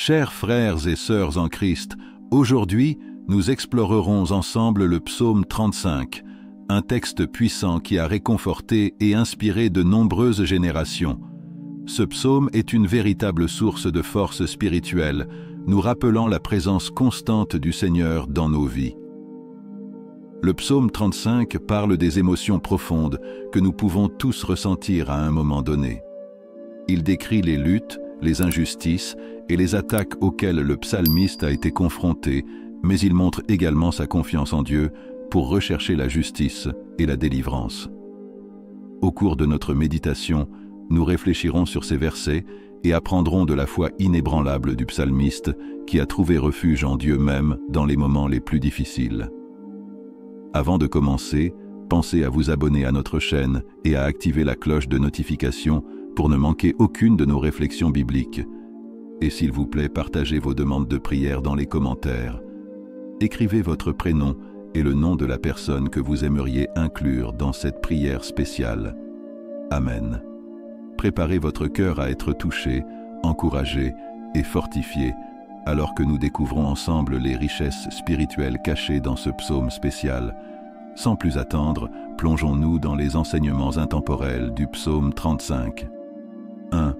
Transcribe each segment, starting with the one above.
Chers frères et sœurs en Christ, aujourd'hui, nous explorerons ensemble le psaume 35, un texte puissant qui a réconforté et inspiré de nombreuses générations. Ce psaume est une véritable source de force spirituelle, nous rappelant la présence constante du Seigneur dans nos vies. Le psaume 35 parle des émotions profondes que nous pouvons tous ressentir à un moment donné. Il décrit les luttes, les injustices et les attaques auxquelles le psalmiste a été confronté, mais il montre également sa confiance en Dieu pour rechercher la justice et la délivrance. Au cours de notre méditation, nous réfléchirons sur ces versets et apprendrons de la foi inébranlable du psalmiste qui a trouvé refuge en Dieu même dans les moments les plus difficiles. Avant de commencer, pensez à vous abonner à notre chaîne et à activer la cloche de notification pour ne manquer aucune de nos réflexions bibliques. Et s'il vous plaît, partagez vos demandes de prière dans les commentaires. Écrivez votre prénom et le nom de la personne que vous aimeriez inclure dans cette prière spéciale. Amen. Préparez votre cœur à être touché, encouragé et fortifié, alors que nous découvrons ensemble les richesses spirituelles cachées dans ce psaume spécial. Sans plus attendre, plongeons-nous dans les enseignements intemporels du psaume 35. 1.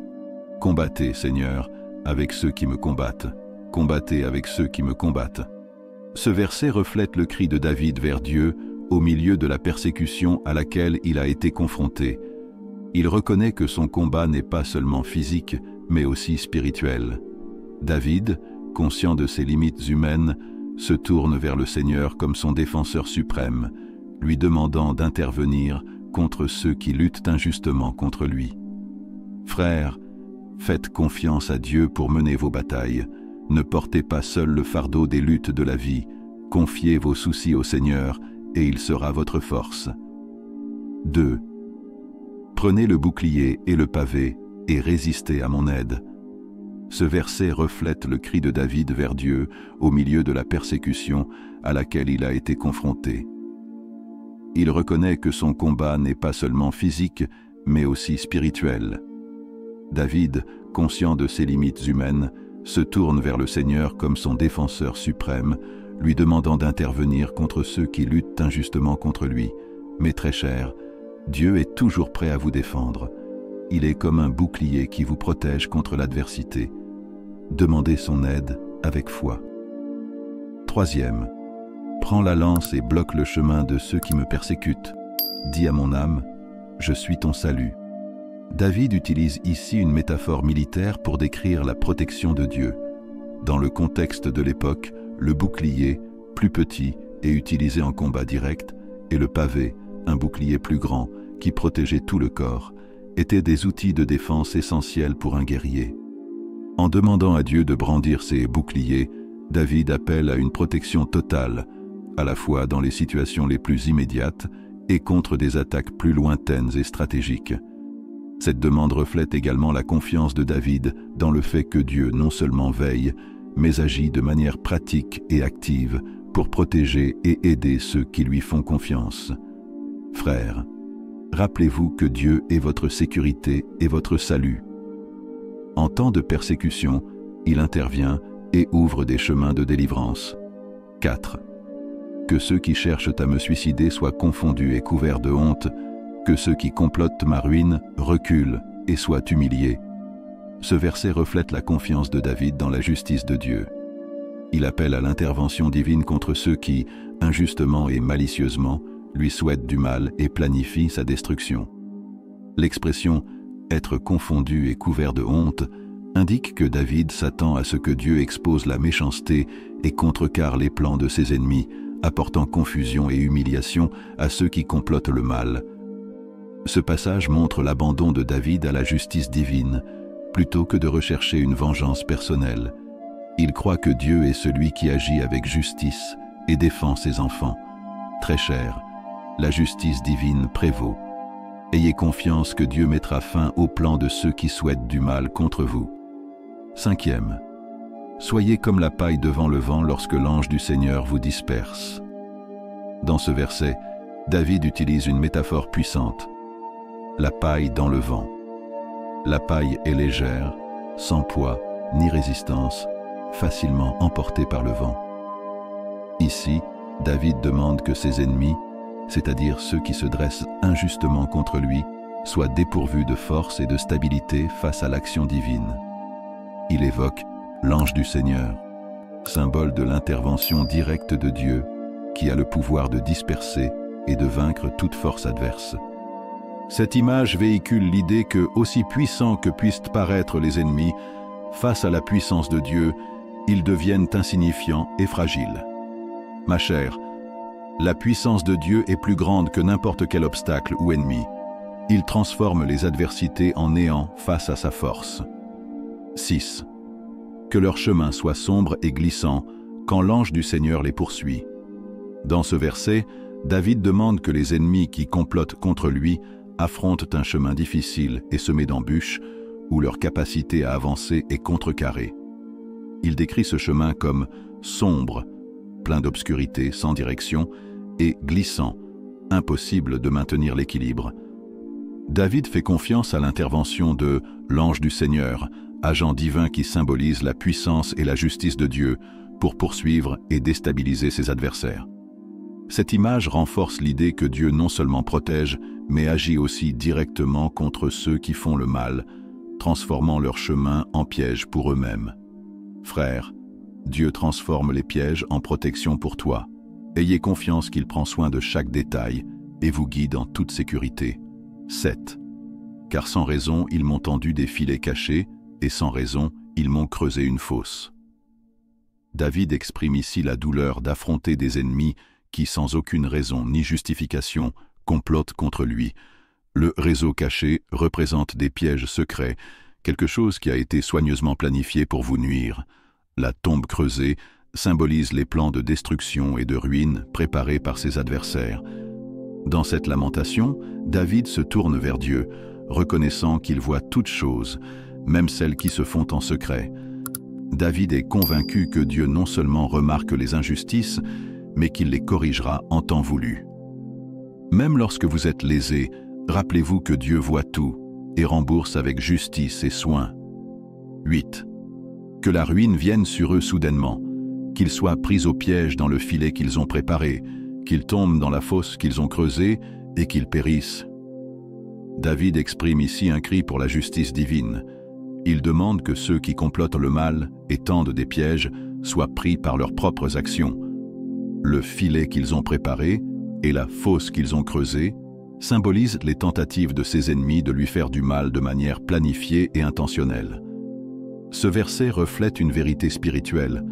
Combattez, Seigneur, avec ceux qui me combattent. Combattez avec ceux qui me combattent. Ce verset reflète le cri de David vers Dieu au milieu de la persécution à laquelle il a été confronté. Il reconnaît que son combat n'est pas seulement physique, mais aussi spirituel. David, conscient de ses limites humaines, se tourne vers le Seigneur comme son défenseur suprême, lui demandant d'intervenir contre ceux qui luttent injustement contre lui. Frères, faites confiance à Dieu pour mener vos batailles. Ne portez pas seul le fardeau des luttes de la vie. Confiez vos soucis au Seigneur et il sera votre force. 2. Prenez le bouclier et le pavé et résistez à mon aide. Ce verset reflète le cri de David vers Dieu au milieu de la persécution à laquelle il a été confronté. Il reconnaît que son combat n'est pas seulement physique, mais aussi spirituel. David, conscient de ses limites humaines, se tourne vers le Seigneur comme son défenseur suprême, lui demandant d'intervenir contre ceux qui luttent injustement contre lui. Mais très cher, Dieu est toujours prêt à vous défendre. Il est comme un bouclier qui vous protège contre l'adversité. Demandez son aide avec foi. 3. Prends la lance et bloque le chemin de ceux qui me persécutent. Dis à mon âme, je suis ton salut. David utilise ici une métaphore militaire pour décrire la protection de Dieu. Dans le contexte de l'époque, le bouclier, plus petit et utilisé en combat direct, et le pavé, un bouclier plus grand, qui protégeait tout le corps, étaient des outils de défense essentiels pour un guerrier. En demandant à Dieu de brandir ses boucliers, David appelle à une protection totale, à la fois dans les situations les plus immédiates et contre des attaques plus lointaines et stratégiques. Cette demande reflète également la confiance de David dans le fait que Dieu non seulement veille, mais agit de manière pratique et active pour protéger et aider ceux qui lui font confiance. Frères, rappelez-vous que Dieu est votre sécurité et votre salut. En temps de persécution, il intervient et ouvre des chemins de délivrance. 4. Que ceux qui cherchent à me suicider soient confondus et couverts de honte, que ceux qui complotent ma ruine reculent et soient humiliés. Ce verset reflète la confiance de David dans la justice de Dieu. Il appelle à l'intervention divine contre ceux qui, injustement et malicieusement, lui souhaitent du mal et planifient sa destruction. L'expression « être confondu et couvert de honte » indique que David s'attend à ce que Dieu expose la méchanceté et contrecarre les plans de ses ennemis, apportant confusion et humiliation à ceux qui complotent le mal. Ce passage montre l'abandon de David à la justice divine, plutôt que de rechercher une vengeance personnelle. Il croit que Dieu est celui qui agit avec justice et défend ses enfants. Très cher, la justice divine prévaut. Ayez confiance que Dieu mettra fin au plan de ceux qui souhaitent du mal contre vous. 5. Soyez comme la paille devant le vent lorsque l'ange du Seigneur vous disperse. Dans ce verset, David utilise une métaphore puissante. La paille dans le vent. La paille est légère, sans poids ni résistance, facilement emporté par le vent. Ici, David demande que ses ennemis, c'est-à-dire ceux qui se dressent injustement contre lui, soient dépourvus de force et de stabilité face à l'action divine. Il évoque l'ange du Seigneur, symbole de l'intervention directe de Dieu, qui a le pouvoir de disperser et de vaincre toute force adverse. Cette image véhicule l'idée que, aussi puissants que puissent paraître les ennemis, face à la puissance de Dieu, ils deviennent insignifiants et fragiles. Ma chère, la puissance de Dieu est plus grande que n'importe quel obstacle ou ennemi. Il transforme les adversités en néant face à sa force. 6. Que leur chemin soit sombre et glissant quand l'ange du Seigneur les poursuit. Dans ce verset, David demande que les ennemis qui complotent contre lui affrontent un chemin difficile et semé d'embûches, où leur capacité à avancer est contrecarrée. Il décrit ce chemin comme sombre, plein d'obscurité, sans direction, et glissant, impossible de maintenir l'équilibre. David fait confiance à l'intervention de l'ange du Seigneur, agent divin qui symbolise la puissance et la justice de Dieu pour poursuivre et déstabiliser ses adversaires. Cette image renforce l'idée que Dieu non seulement protège, mais agit aussi directement contre ceux qui font le mal, transformant leur chemin en piège pour eux-mêmes. Frères, Dieu transforme les pièges en protection pour toi. Ayez confiance qu'il prend soin de chaque détail et vous guide en toute sécurité. 7. Car sans raison, ils m'ont tendu des filets cachés, et sans raison, ils m'ont creusé une fosse. David exprime ici la douleur d'affronter des ennemis qui, sans aucune raison ni justification, complotent contre lui. Le réseau caché représente des pièges secrets, quelque chose qui a été soigneusement planifié pour vous nuire. La tombe creusée symbolise les plans de destruction et de ruine préparés par ses adversaires. Dans cette lamentation, David se tourne vers Dieu, reconnaissant qu'il voit toutes choses, même celles qui se font en secret. David est convaincu que Dieu non seulement remarque les injustices, mais qu'il les corrigera en temps voulu. Même lorsque vous êtes lésé, rappelez-vous que Dieu voit tout et rembourse avec justice et soin. 8. Que la ruine vienne sur eux soudainement, qu'ils soient pris au piège dans le filet qu'ils ont préparé, qu'ils tombent dans la fosse qu'ils ont creusée et qu'ils périssent. David exprime ici un cri pour la justice divine. Il demande que ceux qui complotent le mal et tendent des pièges soient pris par leurs propres actions. Le filet qu'ils ont préparé et la fosse qu'ils ont creusée symbolisent les tentatives de ses ennemis de lui faire du mal de manière planifiée et intentionnelle. Ce verset reflète une vérité spirituelle.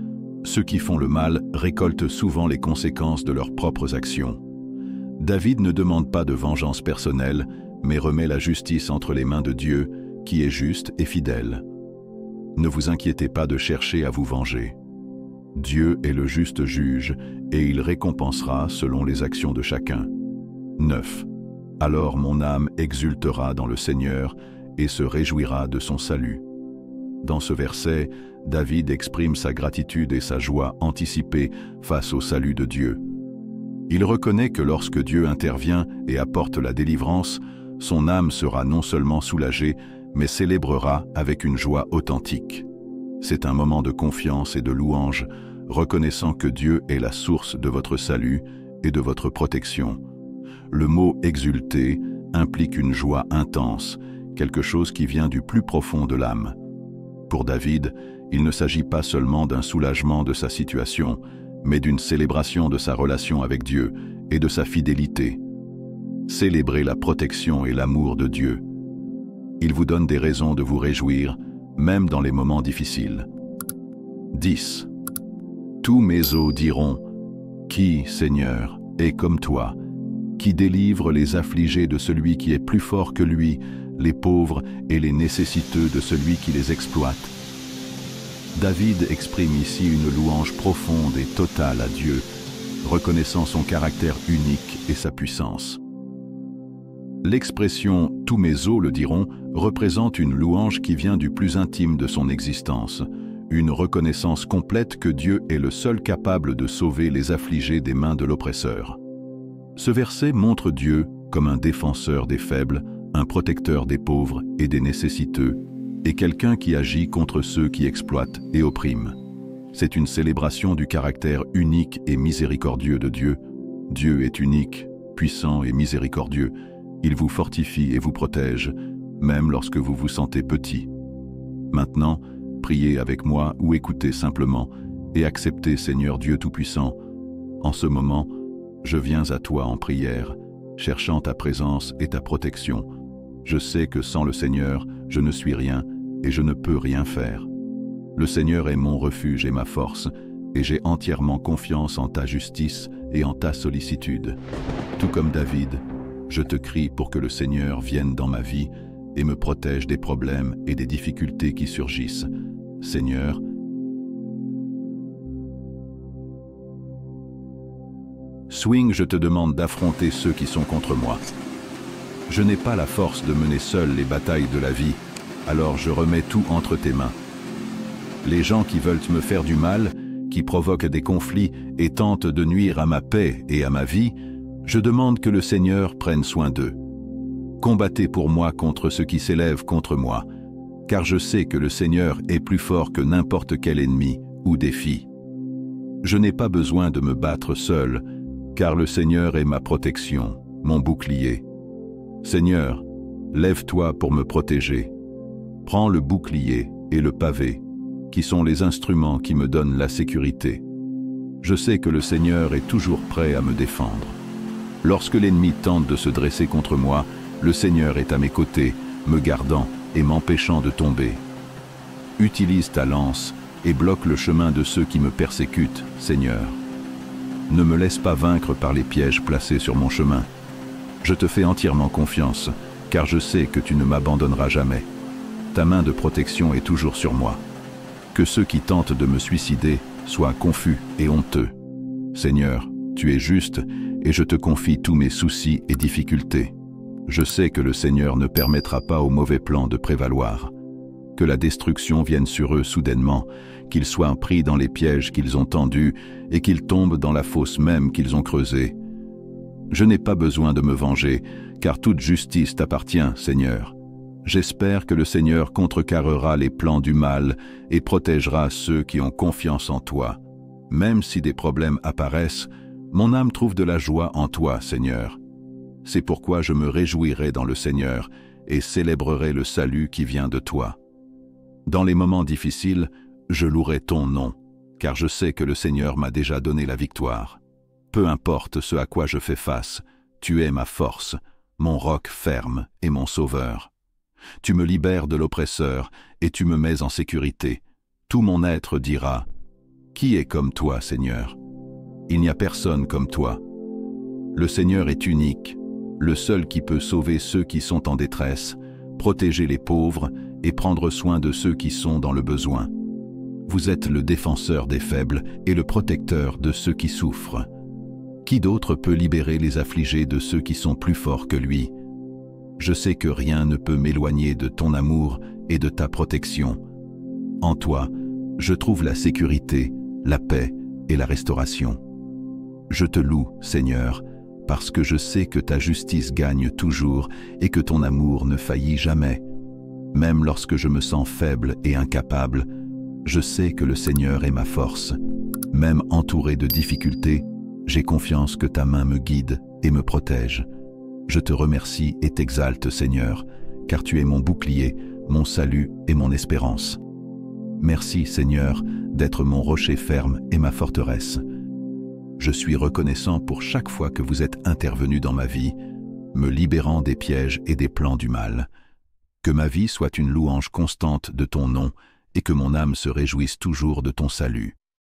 Ceux qui font le mal récoltent souvent les conséquences de leurs propres actions. David ne demande pas de vengeance personnelle, mais remet la justice entre les mains de Dieu, qui est juste et fidèle. Ne vous inquiétez pas de chercher à vous venger. Dieu est le juste juge, et il récompensera selon les actions de chacun. 9. Alors mon âme exultera dans le Seigneur et se réjouira de son salut. Dans ce verset, David exprime sa gratitude et sa joie anticipée face au salut de Dieu. Il reconnaît que lorsque Dieu intervient et apporte la délivrance, son âme sera non seulement soulagée, mais célébrera avec une joie authentique. C'est un moment de confiance et de louange, reconnaissant que Dieu est la source de votre salut et de votre protection. Le mot « exulter » implique une joie intense, quelque chose qui vient du plus profond de l'âme. Pour David, il ne s'agit pas seulement d'un soulagement de sa situation, mais d'une célébration de sa relation avec Dieu et de sa fidélité. Célébrez la protection et l'amour de Dieu. Il vous donne des raisons de vous réjouir, même dans les moments difficiles. 10. Tous mes os diront, « Qui, Seigneur, est comme toi, qui délivre les affligés de celui qui est plus fort que lui, les pauvres et les nécessiteux de celui qui les exploite. » David exprime ici une louange profonde et totale à Dieu, reconnaissant son caractère unique et sa puissance. L'expression « tous mes os le diront » représente une louange qui vient du plus intime de son existence, une reconnaissance complète que Dieu est le seul capable de sauver les affligés des mains de l'oppresseur. Ce verset montre Dieu comme un défenseur des faibles, un protecteur des pauvres et des nécessiteux, et quelqu'un qui agit contre ceux qui exploitent et oppriment. C'est une célébration du caractère unique et miséricordieux de Dieu. Dieu est unique, puissant et miséricordieux. Il vous fortifie et vous protège, même lorsque vous vous sentez petit. Maintenant, priez avec moi ou écoutez simplement et acceptez, Seigneur Dieu Tout-Puissant. En ce moment, je viens à toi en prière, cherchant ta présence et ta protection. Je sais que sans le Seigneur, je ne suis rien et je ne peux rien faire. Le Seigneur est mon refuge et ma force, et j'ai entièrement confiance en ta justice et en ta sollicitude. Tout comme David, je te crie pour que le Seigneur vienne dans ma vie et me protège des problèmes et des difficultés qui surgissent. Seigneur, Swing, je te demande d'affronter ceux qui sont contre moi. Je n'ai pas la force de mener seul les batailles de la vie, alors je remets tout entre tes mains. Les gens qui veulent me faire du mal, qui provoquent des conflits et tentent de nuire à ma paix et à ma vie, je demande que le Seigneur prenne soin d'eux. Combattez pour moi contre ceux qui s'élèvent contre moi, car je sais que le Seigneur est plus fort que n'importe quel ennemi ou défi. Je n'ai pas besoin de me battre seul, car le Seigneur est ma protection, mon bouclier. Seigneur, lève-toi pour me protéger. Prends le bouclier et le pavé, qui sont les instruments qui me donnent la sécurité. Je sais que le Seigneur est toujours prêt à me défendre. Lorsque l'ennemi tente de se dresser contre moi, le Seigneur est à mes côtés, me gardant et m'empêchant de tomber. Utilise ta lance et bloque le chemin de ceux qui me persécutent, Seigneur. Ne me laisse pas vaincre par les pièges placés sur mon chemin. Je te fais entièrement confiance, car je sais que tu ne m'abandonneras jamais. Ta main de protection est toujours sur moi. Que ceux qui tentent de me suicider soient confus et honteux. Seigneur, tu es juste, et je te confie tous mes soucis et difficultés. Je sais que le Seigneur ne permettra pas aux mauvais plans de prévaloir. Que la destruction vienne sur eux soudainement, qu'ils soient pris dans les pièges qu'ils ont tendus et qu'ils tombent dans la fosse même qu'ils ont creusée. Je n'ai pas besoin de me venger, car toute justice t'appartient, Seigneur. J'espère que le Seigneur contrecarrera les plans du mal et protégera ceux qui ont confiance en toi. Même si des problèmes apparaissent, mon âme trouve de la joie en toi, Seigneur. C'est pourquoi je me réjouirai dans le Seigneur et célébrerai le salut qui vient de toi. Dans les moments difficiles, je louerai ton nom, car je sais que le Seigneur m'a déjà donné la victoire. Peu importe ce à quoi je fais face, tu es ma force, mon roc ferme et mon sauveur. Tu me libères de l'oppresseur et tu me mets en sécurité. Tout mon être dira, « Qui est comme toi, Seigneur ?» Il n'y a personne comme toi. Le Seigneur est unique, le seul qui peut sauver ceux qui sont en détresse, protéger les pauvres et prendre soin de ceux qui sont dans le besoin. Vous êtes le défenseur des faibles et le protecteur de ceux qui souffrent. Qui d'autre peut libérer les affligés de ceux qui sont plus forts que lui? Je sais que rien ne peut m'éloigner de ton amour et de ta protection. En toi, je trouve la sécurité, la paix et la restauration. Je te loue, Seigneur, parce que je sais que ta justice gagne toujours et que ton amour ne faillit jamais. Même lorsque je me sens faible et incapable, je sais que le Seigneur est ma force. Même entouré de difficultés, j'ai confiance que ta main me guide et me protège. Je te remercie et t'exalte, Seigneur, car tu es mon bouclier, mon salut et mon espérance. Merci, Seigneur, d'être mon rocher ferme et ma forteresse. Je suis reconnaissant pour chaque fois que vous êtes intervenu dans ma vie, me libérant des pièges et des plans du mal. Que ma vie soit une louange constante de ton nom et que mon âme se réjouisse toujours de ton salut.